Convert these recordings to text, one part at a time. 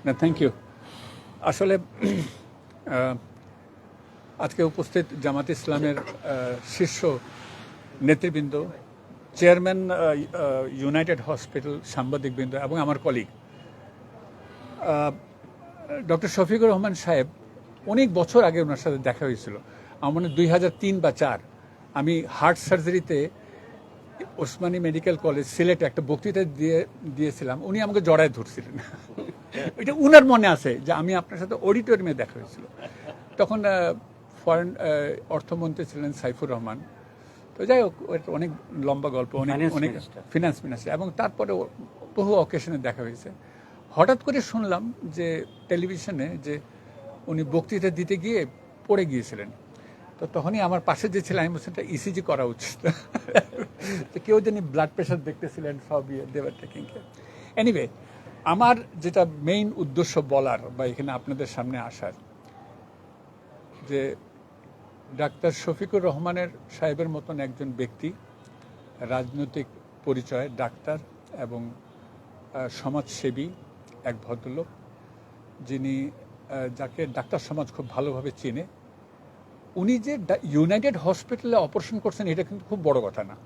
না, thank you. আসলে আজকে উপস্থিত জামাত ইসলামের শীর্ষ নেতৃবৃন্দ, চেয়ারম্যান ইউনাইটেড হসপিটাল, সাংবাদিকবৃন্দ এবং আমার কলিগ ডক্টর শফিকুর রহমান সাহেব, অনেক বছর আগে ওনার সাথে দেখা হয়েছিল। আমার মনে 2003 বা 2004 আমি হার্ট সার্জারিতে ওসমানী মেডিকেল কলেজ সিলেটে একটা বক্তৃতা দিয়েছিলাম। উনি আমাকে জড়ায় ধরছিলেন। এটা উনার মনে আছে যে আমি আপনার সাথে অডিটোরিয়ামে দেখা হয়েছিল। তখন ফরেন অর্থমন্ত্রী ছিলেন সাইফুর রহমান। তো যাই হোক, অনেক লম্বা গল্প, অনেক ফিনান্স মিনিস্টার, এবং তারপরে বহু অকেশনে দেখা হয়েছে। হঠাৎ করে শুনলাম যে টেলিভিশনে যে উনি বক্তৃতা দিতে গিয়ে পড়ে গিয়েছিলেন। তো তখনই আমার পাশে যে ছিলেন, আমি বলছেন ইসিজি করা উচিত। তো কেউ জানি ব্লাড প্রেশার দেখতেছিলেন, সব দেওয়ার টেকিং কেয়ার। এনিওয়ে, আমার যেটা মেইন উদ্দেশ্য বলার বা এখানে আপনাদের সামনে আসার, যে ডাক্তার শফিকুর রহমানের সাহেবের মতন একজন ব্যক্তি, রাজনৈতিক পরিচয়, ডাক্তার এবং সমাজসেবী এক ভদ্রলোক, যিনি যাকে ডাক্তার সমাজ খুব ভালোভাবে চেনে, উনি যে ইউনাইটেড হসপিটালে অপারেশন করছেন এটা কিন্তু খুব বড় কথা না।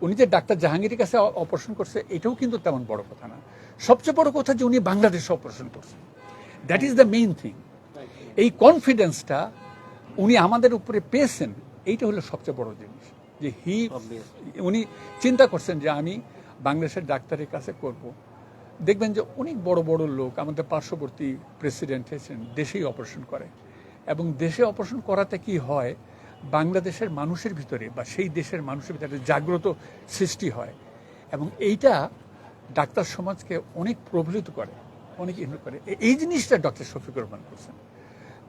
উনি যে ডাক্তার জাহাঙ্গীরের কাছে অপারেশন করছে এটাও কিন্তু তেমন বড় কথা না। সবচেয়ে বড় কথা যে উনি বাংলাদেশে অপারেশন করছেন, that is the main thing. এই কনফিডেন্সটা উনি আমাদের উপরে পেয়েছেন, এইটা হলো সবচেয়ে বড় জিনিস। যে উনি চিন্তা করছেন যে আমি বাংলাদেশের ডাক্তারের কাছে করব। দেখবেন যে অনেক বড় বড় লোক, আমাদের পার্শ্ববর্তী প্রেসিডেন্ট হয়েছেন, দেশেই অপারেশন করে, এবং দেশে অপারেশন করাতে কি হয়, বাংলাদেশের মানুষের ভিতরে বা সেই দেশের মানুষের ভিতরে জাগ্রত সৃষ্টি হয়, এবং এইটা ডাক্তার সমাজকে অনেক প্রভাবিত করে, অনেক ইনভলভ করে। এই জিনিসটা ডক্টর শফিকুর রহমান করছেন।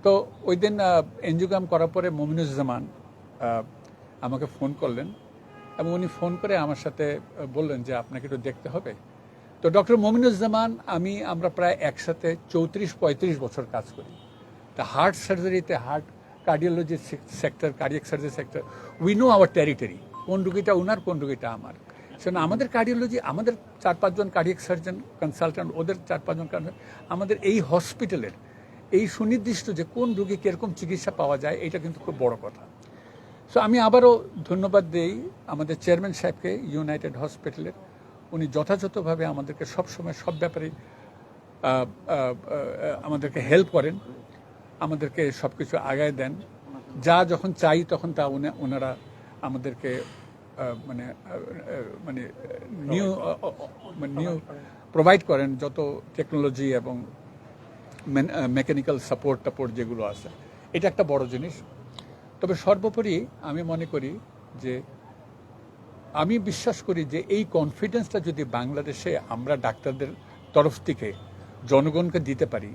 তো ওই দিন এনজিওগ্রাম করার পরে মমিনুজ্জামান আমাকে ফোন করলেন, এবং উনি ফোন করে আমার সাথে বললেন যে আপনাকে একটু দেখতে হবে। তো ডক্টর মমিনুজ্জামান আমরা প্রায় একসাথে 34-35 বছর কাজ করি। তা হার্ট সার্জারিতে, heart cardiology sector, cardiac surgery sector, we know our territory. কোন রুগীটা ওনার, কোন রুগীটা আমার। সেজন্য আমাদের কার্ডিওলজি, আমাদের 4-5 জন কার্ডিয়াক সার্জন কনসালট্যান্ট, ওদের 4-5 জন, আমাদের এই হসপিটালের এই সুনির্দিষ্ট যে কোন রুগী কীরকম চিকিৎসা পাওয়া যায়, এটা কিন্তু খুব বড় কথা। সো আমি আবারও ধন্যবাদ দিই আমাদের চেয়ারম্যান সাহেবকে ইউনাইটেড হসপিটালের। উনি যথাযথভাবে আমাদেরকে সবসময় সব ব্যাপারে আমাদেরকে হেল্প করেন, আমাদেরকে সব কিছু আগায় দেন। যা যখন চাই তখন তা ওনারা আমাদেরকে মানে মানে নিউ প্রোভাইড করেন, যত টেকনোলজি এবং মেকানিক্যাল সাপোর্ট যেগুলো আছে। এটা একটা বড় জিনিস। তবে সর্বোপরি আমি মনে করি যে, আমি বিশ্বাস করি যে এই কনফিডেন্সটা যদি বাংলাদেশে আমরা ডাক্তারদের তরফ থেকে জনগণকে দিতে পারি,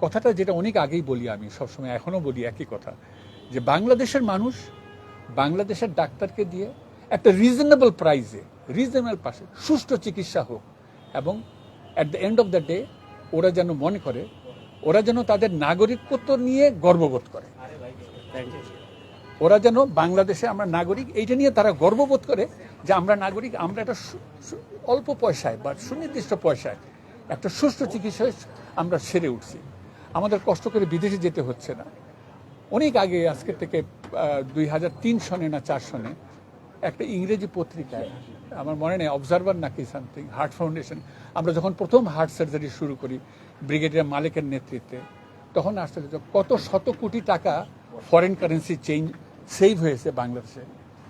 কথাটা যেটা অনেক আগেই বলি, আমি সবসময় এখনও বলি একই কথা, যে বাংলাদেশের মানুষ বাংলাদেশের ডাক্তারকে দিয়ে একটা রিজনেবল প্রাইসে, রিজনেবল পাশে সুষ্ঠু চিকিৎসা হোক, এবং at the end of the day ওরা যেন মনে করে, ওরা যেন তাদের নাগরিকত্ব নিয়ে গর্ববোধ করে, ওরা যেন বাংলাদেশে আমরা নাগরিক এইটা নিয়ে তারা গর্ববোধ করে যে আমরা নাগরিক, আমরা একটা অল্প পয়সায় বা সুনির্দিষ্ট পয়সায় একটা সুষ্ঠু চিকিৎসায় আমরা সেরে উঠছি। আমাদের কষ্ট করে বিদেশে যেতে হচ্ছে না। অনেক আগে, আজকে থেকে 2003 সনে না 4 সনে একটা ইংরেজি পত্রিকায়, আমার মনে নেই অবজারভার নাকি সামথিং, হার্ট ফাউন্ডেশন, আমরা যখন প্রথম হার্ট সার্জারি শুরু করি ব্রিগেডিয়ার মালিকের নেতৃত্বে, তখন আসলে কত শত কোটি টাকা ফরেন কারেন্সি সেভ হয়েছে বাংলাদেশে।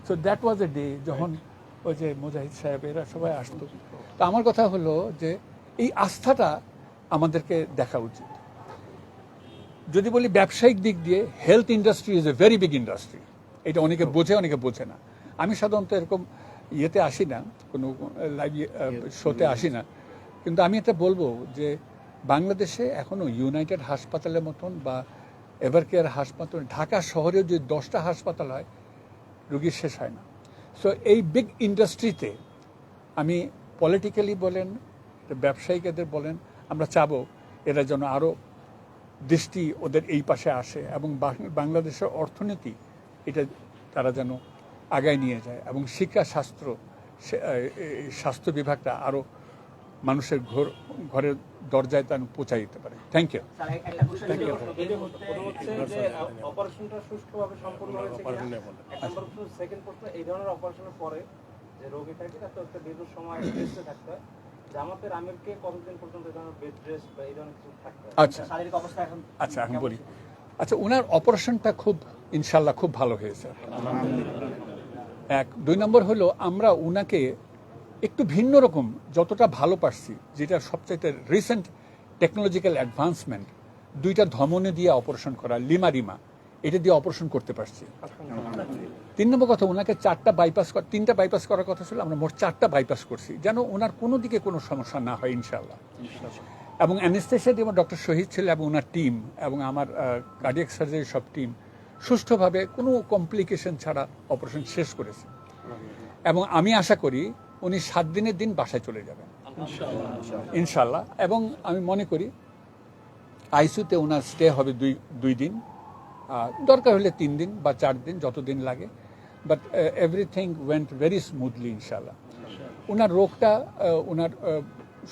So that was a day যখন ওই যে মুজাহিদ সাহেব এরা সবাই আসতো। তো আমার কথা হলো যে এই আস্থাটা আমাদেরকে দেখা উচিত। যদি বলি ব্যবসায়িক দিক দিয়ে, health industry is a very big industry. এটা অনেকে বোঝে, অনেকে বোঝে না। আমি সাধারণত এরকম ইয়েতে আসি না, কোনো লাইভ শোতে আসি না, কিন্তু আমি এটা বলবো যে বাংলাদেশে এখনও ইউনাইটেড হাসপাতালের মতন বা এভারকেয়ার হাসপাতাল, ঢাকা শহরেও যদি 10টা হাসপাতাল হয়, রুগী শেষ হয় না। সো এই বিগ ইন্ডাস্ট্রিতে আমি পলিটিক্যালি বলেন, ব্যবসায়িকদের বলেন, আমরা চাবো এরা যেন আরও দৃষ্টি ওদের এই পাশে আসে, এবং বাংলাদেশের অর্থনীতি এটা তারা যেন আগায় নিয়ে যায়, এবং শিক্ষা, স্বাস্থ্য বিভাগটা আরও মানুষের ঘরের দরজায় তা পৌঁছাই দিতে পারে। Thank you. অপারেশনটা সুষ্ঠুভাবে সম্পূর্ণ হয়েছে কিনা, এক নম্বর প্রশ্ন। সেকেন্ড প্রশ্ন, এই ধরনের অপারেশনের পরে যে রোগী থাকে তার তো একটা দীর্ঘ সময় রেস্টে থাকতে হয়, জামাতের আমিরকে কতদিন পর্যন্ত এই ধরনের বেড রেস্ট বা এই ধরনের কিছু থাকতে হয়? আচ্ছা শারীরিক অবস্থা এখন আচ্ছা আমি বলি। আচ্ছা, ওনার অপারেশনটা খুব ইনশাল্লাহ খুব ভালো হয়েছে। এক, দুই নম্বর হলো আমরা উনাকে একটু ভিন্ন রকম যতটা ভালো পারছি, যেটা সবচাইতে রিসেন্ট টেকনোলজিক্যাল অ্যাডভান্সমেন্ট, 2টা ধমনী দিয়ে অপারেশন করা, লিমা এটা দিয়ে অপারেশন করতে পারছি। 3 নম্বর কথা, ওনাকে 3টা বাইপাস করার কথা ছিল, আমরা মোট 4টা বাইপাস করছি, যেন ওনার কোনো দিকে কোনো সমস্যা না হয় ইনশাল্লাহ। এবং অ্যানেস্থেশিয়া দিয়ে ডক্টর শহীদ ছিল এবং ওনার টিম এবং আমার কার্ডিয়াক সার্জারি সব টিম সুষ্ঠুভাবে কোনো কমপ্লিকেশন ছাড়া অপারেশন শেষ করেছে। এবং আমি আশা করি উনি 7 দিনের দিন বাসায় চলে যাবেন ইনশাল্লাহ। এবং আমি মনে করি আইসিইউতে ওনার স্টে হবে 2 দিন, দরকার হলে 3 দিন বা 4 দিন, যতদিন লাগে। But everything went very smoothly ইনশাল্লাহ। ওনার রোগটা ওনার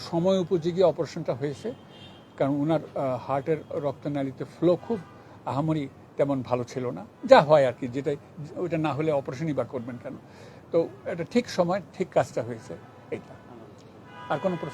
সময় উপযোগী অপারেশনটা হয়েছে, কারণ ওনার হার্টের রক্তনালীতে ফ্লো খুব আহামরি তেমন ভালো ছিল না, যা হয় আর কি, যেটাই ওইটা না হলে অপারেশনই বা করবেন কেন। তো এটা ঠিক সময় ঠিক কাজটা হয়েছে এইটা। আর কোনো প্রশ্ন?